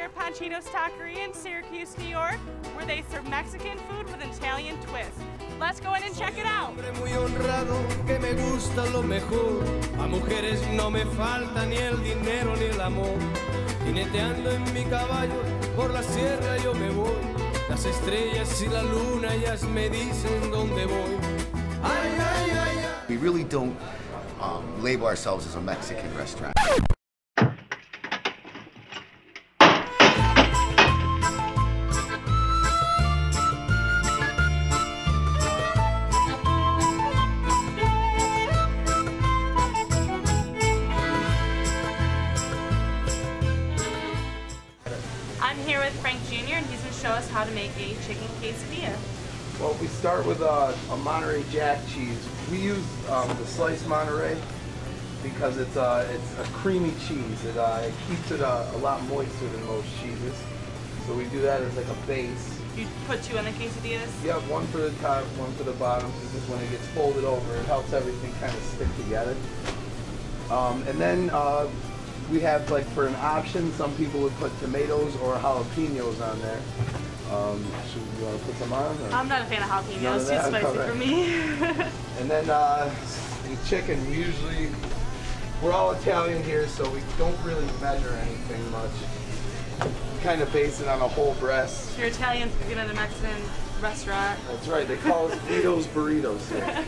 here at Panchito's Taqueria in Syracuse, New York, where they serve Mexican food with an Italian twist. Let's go in and check it out. Muy honrado que me gusta lo mejor. A mujeres no me falta ni el dinero ni el amor. Jineteando en mi caballo por la sierra yo me voy. Las estrellas y la luna ellas me dicen dónde voy. Ay, ay, ay, ay. We really don't label ourselves as a Mexican restaurant. I'm here with Frank Jr. and he's going to show us how to make a chicken quesadilla. Well, we start with a Monterey Jack cheese. We use the sliced Monterey because it's a creamy cheese. It keeps it a lot moister than most cheeses. So we do that as like a base. You put two on the quesadillas? Yeah, one for the top, one for the bottom, because when it gets folded over, it helps everything kind of stick together. And then we have, like, for an option, some people would put tomatoes or jalapenos on there. Should you want to put some on? Or? I'm not a fan of jalapenos, too spicy for me. And then the chicken, we're all Italian here, so we don't really measure anything much. Kind of base it on a whole breast. You're Italian, speaking at a Mexican restaurant. That's right, they call us Guido's Burritos here.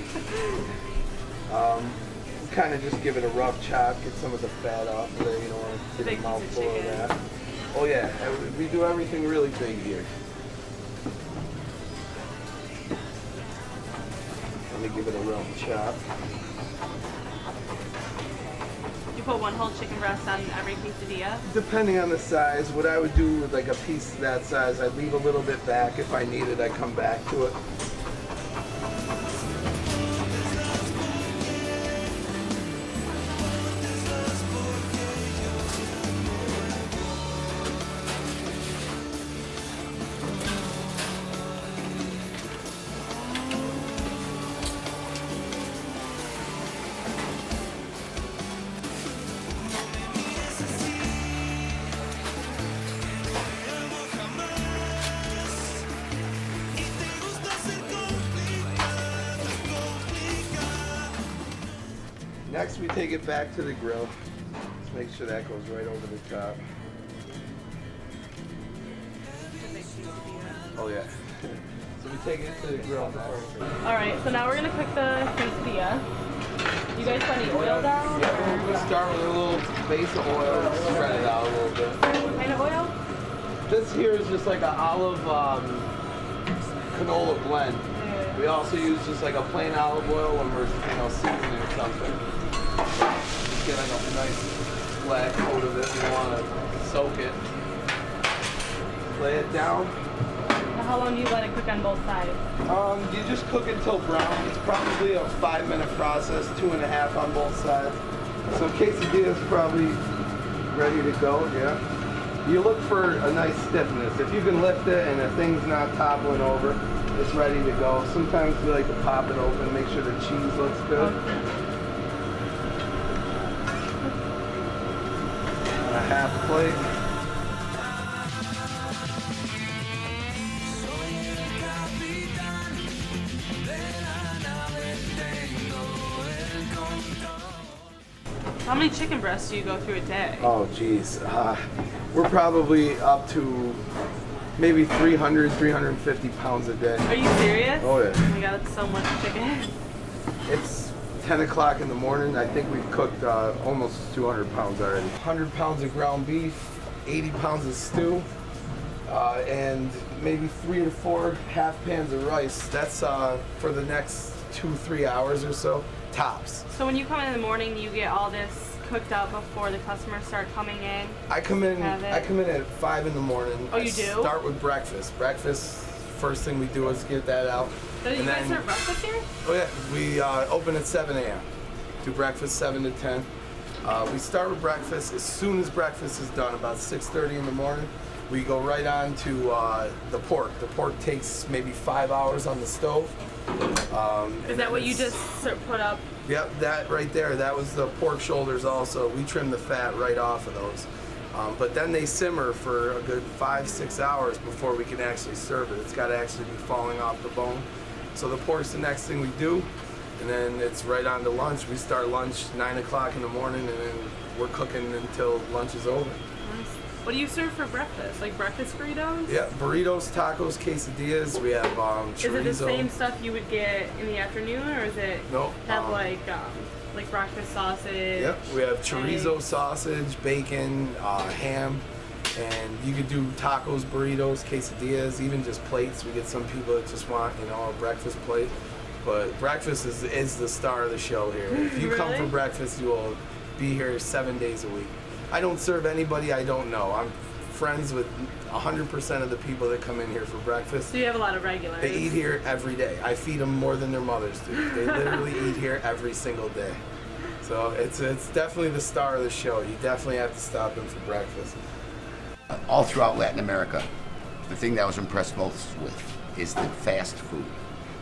Kind of just give it a rough chop, get some of the fat off of there, you don't want to get a mouthful of that. Oh yeah, we do everything really big here. Let me give it a rough chop. You put one whole chicken breast on every quesadilla? Depending on the size, what I would do with like a piece that size, I'd leave a little bit back. If I need it, I'd come back to it. Next, we take it back to the grill. Let's make sure that goes right over the top. Oh yeah. So we take it to the grill now. Alright, so now we're going to cook the quesadilla. You guys put any oil down? Yeah, we'll start with a little base of oil, spread it out a little bit. What kind of oil? This here is just like an olive canola blend. We also use just like a plain olive oil when we're seasoning or something. Just get like a nice flat coat of it. You want to soak it. Lay it down. Now how long do you let it cook on both sides? You just cook it till brown. It's probably a 5-minute process, 2.5 on both sides. So quesadilla is probably ready to go, yeah. You look for a nice stiffness. If you can lift it and the thing's not toppling over, it's ready to go. Sometimes we like to pop it open, make sure the cheese looks good. On a half plate. How many chicken breasts do you go through a day? Oh geez, we're probably up to maybe 300, 350 pounds a day. Are you serious? Oh yeah. Oh my god, that's so much chicken. It's 10 o'clock in the morning. I think we've cooked almost 200 pounds already. 100 pounds of ground beef, 80 pounds of stew, and maybe 3 to 4 half pans of rice. That's for the next 2-3 hours or so, tops. So when you come in the morning, you get all this cooked up before the customers start coming in? I come in at 5 in the morning. Oh, you do? Start with breakfast. Breakfast, first thing we do is get that out. So you guys serve breakfast here? Oh yeah, we open at 7 a.m. Do breakfast 7 to 10. We start with breakfast. As soon as breakfast is done, about 6:30 in the morning, we go right on to the pork. The pork takes maybe 5 hours on the stove. Is that what you just put up? Yep, that right there, that was the pork shoulders also. We trim the fat right off of those. But then they simmer for a good 5-6 hours before we can actually serve it. It's got to actually be falling off the bone. So the pork's the next thing we do, and then it's right on to lunch. We start lunch 9 o'clock in the morning, and then we're cooking until lunch is over. What do you serve for breakfast? Like breakfast burritos? Yeah, burritos, tacos, quesadillas. We have chorizo. Is it the same stuff you would get in the afternoon, or is it Nope. have like breakfast sausage? Yep, we have chorizo, eggs? sausage, bacon, ham, and you could do tacos, burritos, quesadillas, even just plates. We get some people that just want, you know, a breakfast plate. But breakfast is the star of the show here. If you come Really? for breakfast, you will be here 7 days a week. I don't serve anybody I don't know. I'm friends with 100% of the people that come in here for breakfast. So you have a lot of regulars. They eat here every day. I feed them more than their mothers do. They literally eat here every single day. So it's definitely the star of the show. You definitely have to stop in for breakfast. All throughout Latin America, the thing that I was impressed most with is the fast food.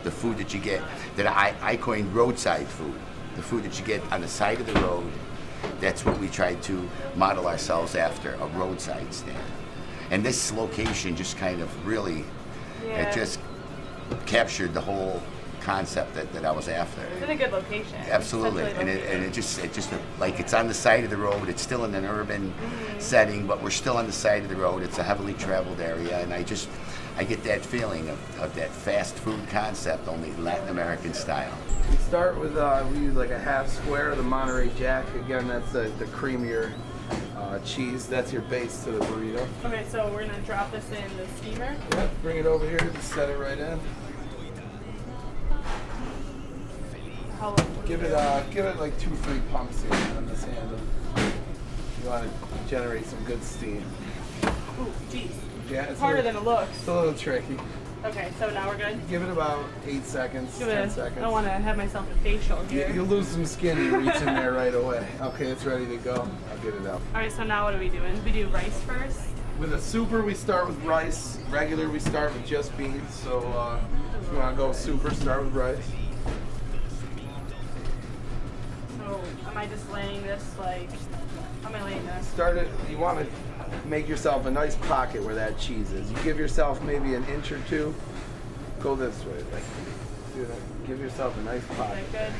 The food that you get, that I coined roadside food. The food that you get on the side of the road. That's what we tried to model ourselves after, a roadside stand. And this location just kind of really, Yeah. it just captured the whole concept that I was after. It's in a good location. Absolutely, Centrally and it just like it's on the side of the road. It's still in an urban setting, but we're still on the side of the road. It's a heavily traveled area, and I get that feeling of that fast food concept, only Latin American style. We start with, we use like a half square of the Monterey Jack. Again, that's the creamier cheese. That's your base to the burrito. Okay, so we're gonna drop this in the steamer. Yep, bring it over here, just set it right in. How long? Give it like 2-3 pumps here on this handle. You want to generate some good steam. Ooh, geez. Yeah, It's harder than it looks. It's a little tricky. Okay, so now we're good. Give it about 8 seconds, 10 seconds. I don't want to have myself a facial here. You'll lose some skin and reach in there right away. Okay, it's ready to go. I'll get it out. All right, so now what are we doing? We do rice first. With a super, we start with rice. Regular, we start with just beans. So if you want to go super, start with rice. So am I just laying this like, how am I laying this? Start it. You want to make yourself a nice pocket where that cheese is. You give yourself maybe an inch or two. Go this way. Like, do that. Give yourself a nice pocket. Is that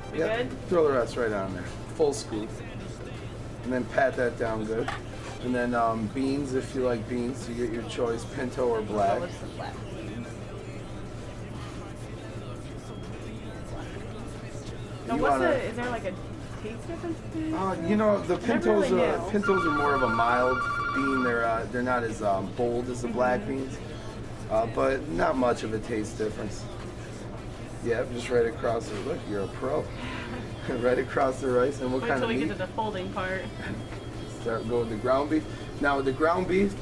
good? We Yep. good? Throw the rest right on there. Full scoop. And then pat that down good. And then beans, if you like beans, you get your choice, pinto or black. Oh, it's the black. Now, You what's wanna- is there like a taste difference? You know, the pintos, really knew. pintos are more of a mild bean. They're not as bold as the black beans, but not much of a taste difference. Yep, just right across the, look, you're a pro. Right across the rice, and what Wait kind till of we meat? get to the folding part. Start going with the ground beef. Now with the ground beef,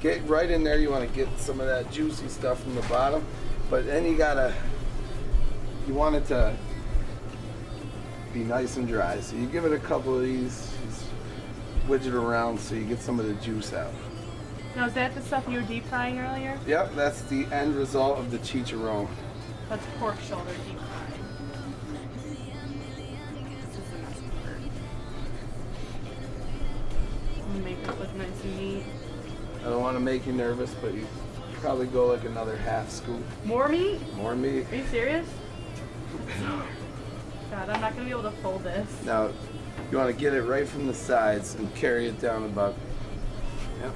get right in there. You want to get some of that juicy stuff from the bottom, but then you want it to be nice and dry. So you give it a couple of these, just widge it around so you get some of the juice out. Now, is that the stuff you were deep frying earlier? Yep, that's the end result of the chicharron. That's pork shoulder deep fried. I'm gonna make it look nice and neat. I don't want to make you nervous, but you probably go like another half scoop. More meat? More meat. Are you serious? God, I'm not gonna be able to fold this. Now, you want to get it right from the sides and carry it down about. Yep.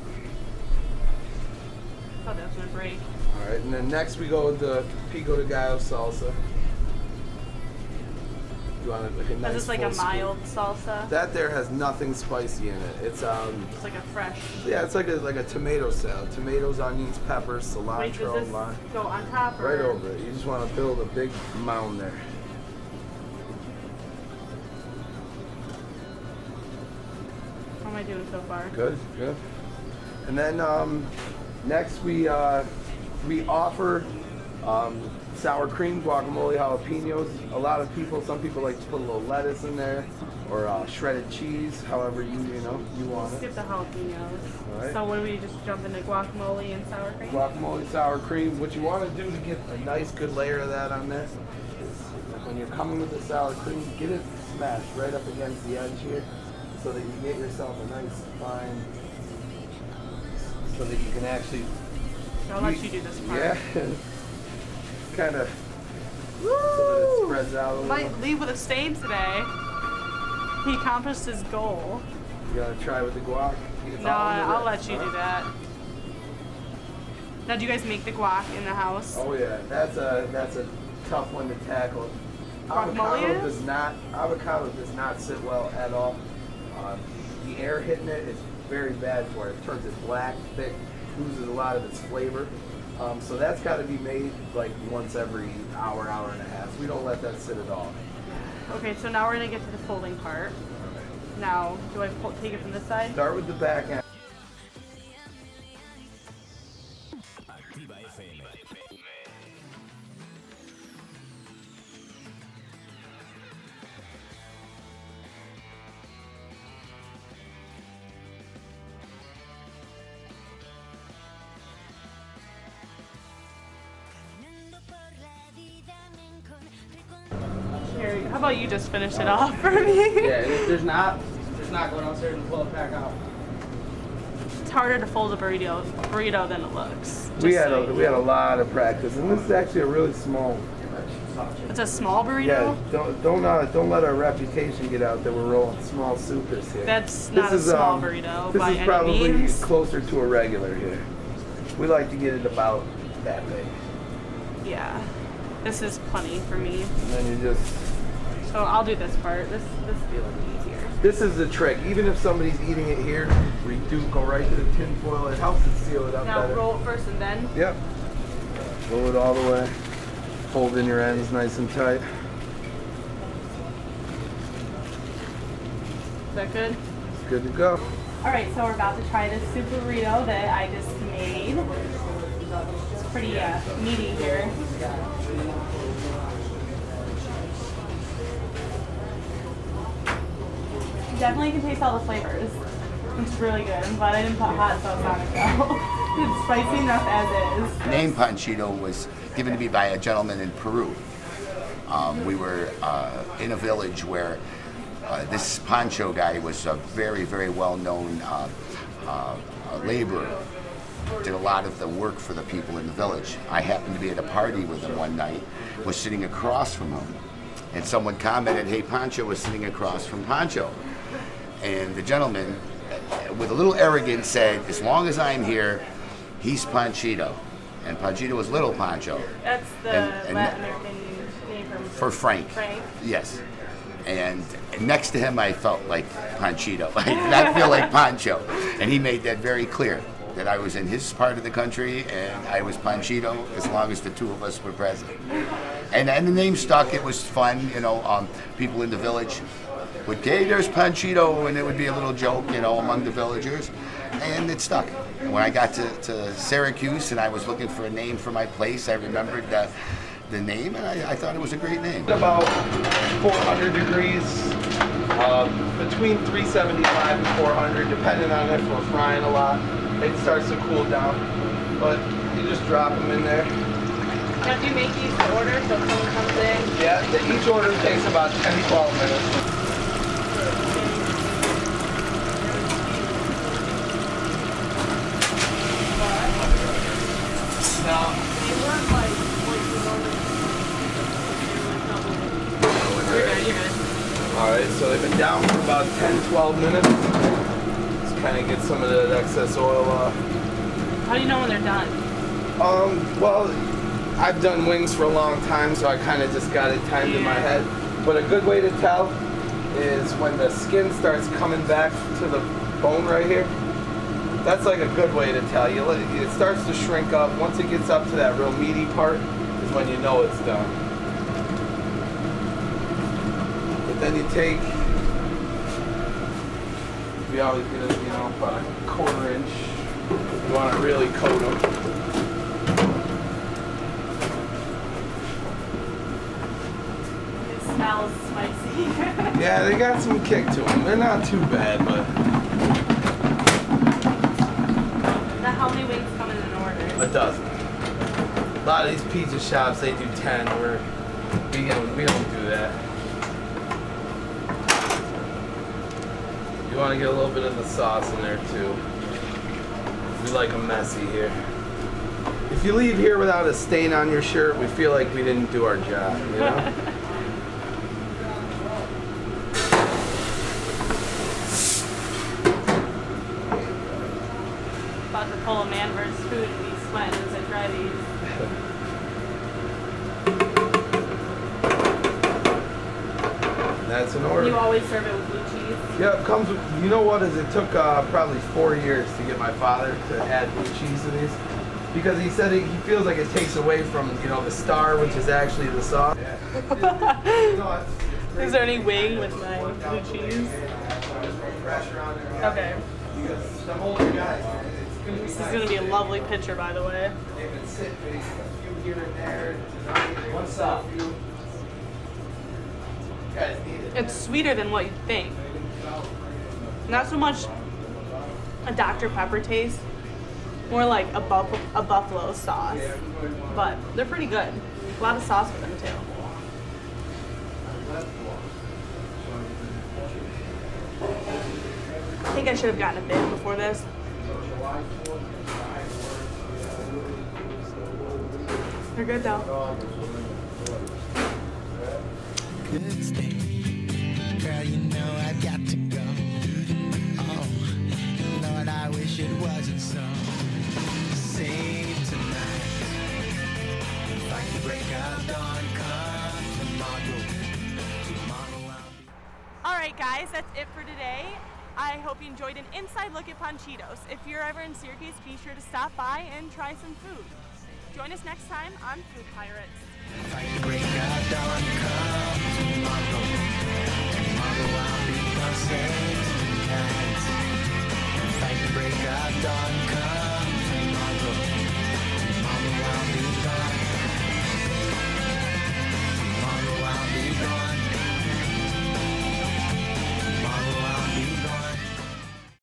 I thought that was gonna break. All right, and then next we go with the pico de gallo salsa. You want it like a nice. Is this like a full scoop. mild salsa? That there has nothing spicy in it. It's It's like a fresh. yeah, it's like a tomato salad. Tomatoes, onions, peppers, Wait, does cilantro, this lime. go on top or? Right over it. You just want to build a big mound there. How am I doing so far? Good, good. And then next we offer sour cream, guacamole, jalapenos. A lot of people, some people like to put a little lettuce in there, or shredded cheese, however you want it. Skip the jalapenos. All right. So what do we just jump into guacamole and sour cream? Guacamole, sour cream. What you want to do to get a nice, good layer of that on there is when you're coming with the sour cream, get it smashed right up against the edge here. so that you get yourself a nice fine, so that you can actually. I'll let you do this part. Yeah. Kind of. So that it spreads out a little. Might leave with a stain today. He accomplished his goal. You gotta try with the guac. No, I'll let you do that. Now, do you guys make the guac in the house? Oh yeah, that's a tough one to tackle. Guacamole Avocado does not sit well at all. The air hitting it is very bad for it. It turns it black, thick, loses a lot of its flavor. So that's got to be made like once every hour, hour and a half. We don't let that sit at all. Okay, so now we're gonna get to the folding part. Now, do I take it from this side? Start with the back end. Here, how about you just finish it off for me? Yeah, if there's not going downstairs and pull it back out. It's harder to fold a burrito than it looks. We had a lot of practice, and this is actually a really small. It's a small burrito? Yeah, don't let our reputation get out that we're rolling small supers here. That's not a small burrito by any means. This is probably closer to a regular here. We like to get it about that big. Yeah, this is plenty for me. And then you just. So I'll do this part. This will be a little easier. This is the trick. Even if somebody's eating it here, we do go right to the tin foil. It helps it seal it up now better. Roll it first and then? Yep. Roll it all the way. Fold in your ends nice and tight. Is that good? It's good to go. All right, so we're about to try this super burrito that I just made. It's pretty meaty here. You definitely can taste all the flavors. It's really good. I'm glad I didn't put hot sauce on it though. It's spicy enough as is. The name Panchito was given to me by a gentleman in Peru. We were in a village where this Pancho guy was a very, very well-known laborer. Did a lot of the work for the people in the village. I happened to be at a party with him one night, was sitting across from him, and someone commented, "Hey, Pancho was sitting across from Pancho." And the gentleman, with a little arrogance, said, "As long as I'm here, he's Panchito." And Panchito was Little Pancho. That's the and Latin American name for Frank. Frank. Yes. And next to him, I felt like Panchito. I did not feel like Pancho. And he made that very clear, that I was in his part of the country and I was Panchito as long as the two of us were present. And the name stuck. It was fun, you know. People in the village would, "Hey, there's Panchito," and it would be a little joke, you know, among the villagers. And it stuck. And when I got to Syracuse and I was looking for a name for my place, I remembered the name, and I thought it was a great name. About 400 degrees, between 375 and 400, depending on if we're frying a lot. It starts to cool down, but you just drop them in there. Now, do you make each order so if someone comes in? Yeah, each order takes about 10 to 12 minutes. Now, They weren't like what you normally You're good. alright, so they've been down for about 10-12 minutes. Just kind of get some of that excess oil off. How do you know when they're done? Well, I've done wings for a long time, so I kind of just got it timed in my head. But a good way to tell is when the skin starts coming back to the bone right here. That's like a good way to tell. It starts to shrink up. Once it gets up to that real meaty part is when you know it's done. But then you take, we always get it, you know, about a 1/4 inch. You want to really coat them. It smells spicy. Yeah, they got some kick to them. They're not too bad, but Now, how many wings come in an order? a dozen. A lot of these pizza shops, they do 10. We don't do that. You want to get a little bit of the sauce in there too. We like them messy here. If you leave here without a stain on your shirt, we feel like we didn't do our job, you know? About to pull a man versus food and be sweating as I try these. That's an order. You always serve it with blue cheese? Yep, comes with, you know what, is it took probably 4 years to get my father to add blue cheese to these. Because he said he feels like it takes away from, you know, the star, which is actually the sauce. Is there any wing with my blue cheese? Okay. This is going to be a lovely picture, by the way. What's up? It's sweeter than what you'd think. Not so much a Dr. Pepper taste, more like a buffalo sauce. But they're pretty good. A lot of sauce with them too. I think I should have gotten a bit before this. They're good though. Good thing, girl, you know I've got to go. Oh, Lord, I wish it wasn't so. Save tonight, like the break of dawn, come tomorrow. Tomorrow I'll be. Alright guys, that's it for today. I hope you enjoyed an inside look at Panchitos. If you're ever in Syracuse, be sure to stop by and try some food. Join us next time on Food Pirates. Like the break of dawn, come tomorrow. Tomorrow I'll be the same.